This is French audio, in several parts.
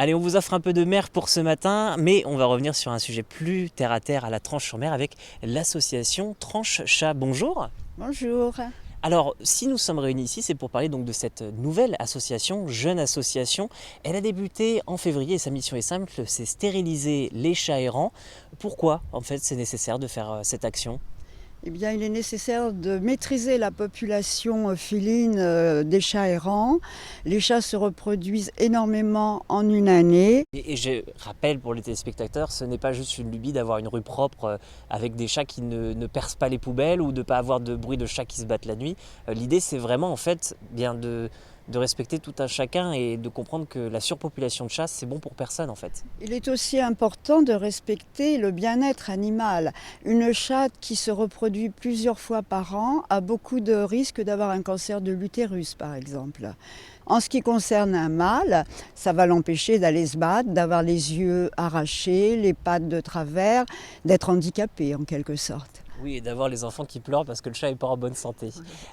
Allez, on vous offre un peu de mer pour ce matin, mais on va revenir sur un sujet plus terre à terre à la Tranche-sur-Mer avec l'association Tranche Chat. Bonjour. Bonjour. Alors, si nous sommes réunis ici, c'est pour parler donc de cette nouvelle association, jeune association. Elle a débuté en février et sa mission est simple, c'est stériliser les chats errants. Pourquoi, en fait, c'est nécessaire de faire cette action? Eh bien, il est nécessaire de maîtriser la population féline des chats errants. Les chats se reproduisent énormément en une année. Et je rappelle pour les téléspectateurs, ce n'est pas juste une lubie d'avoir une rue propre avec des chats qui ne percent pas les poubelles ou de ne pas avoir de bruit de chats qui se battent la nuit. L'idée, c'est vraiment en fait bien de respecter tout un chacun et de comprendre que la surpopulation de chats, c'est bon pour personne en fait. Il est aussi important de respecter le bien-être animal. Une chatte qui se reproduit plusieurs fois par an a beaucoup de risques d'avoir un cancer de l'utérus, par exemple. En ce qui concerne un mâle, ça va l'empêcher d'aller se battre, d'avoir les yeux arrachés, les pattes de travers, d'être handicapé en quelque sorte. Oui, et d'avoir les enfants qui pleurent parce que le chat n'est pas en bonne santé.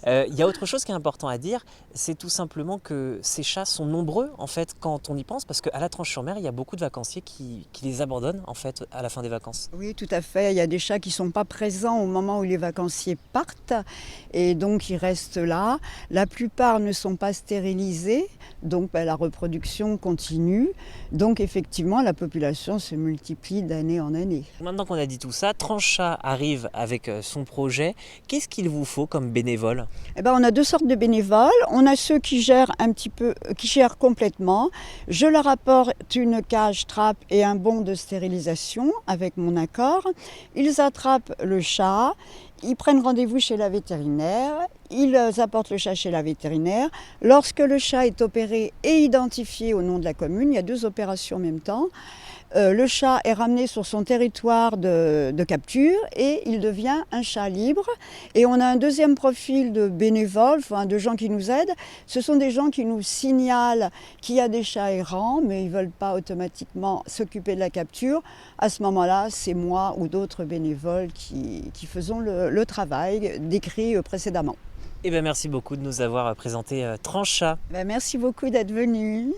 Il y a autre chose qui est important à dire, c'est tout simplement que ces chats sont nombreux en fait quand on y pense, parce qu'à la Tranche-sur-Mer, il y a beaucoup de vacanciers qui les abandonnent en fait à la fin des vacances. Oui, tout à fait. Il y a des chats qui ne sont pas présents au moment où les vacanciers partent et donc ils restent là. La plupart ne sont pas stérilisés, donc la reproduction continue. Donc effectivement, la population se multiplie d'année en année. Maintenant qu'on a dit tout ça, Tranche-Chat arrive avec son projet. Qu'est-ce qu'il vous faut comme bénévole? Eh ben, on a deux sortes de bénévoles. On a ceux qui gèrent un petit peu, qui gèrent complètement. Je leur apporte une cage trappe et un bon de stérilisation avec mon accord. Ils attrapent le chat. Ils prennent rendez-vous chez la vétérinaire, ils apportent le chat chez la vétérinaire. Lorsque le chat est opéré et identifié au nom de la commune, il y a deux opérations en même temps, le chat est ramené sur son territoire de capture et il devient un chat libre. Et on a un deuxième profil de bénévoles, enfin de gens qui nous aident. Ce sont des gens qui nous signalent qu'il y a des chats errants, mais ils ne veulent pas automatiquement s'occuper de la capture. À ce moment-là, c'est moi ou d'autres bénévoles qui faisons le travail décrit précédemment. Eh bien, merci beaucoup de nous avoir présenté Tranche-Chat. Ben, merci beaucoup d'être venu.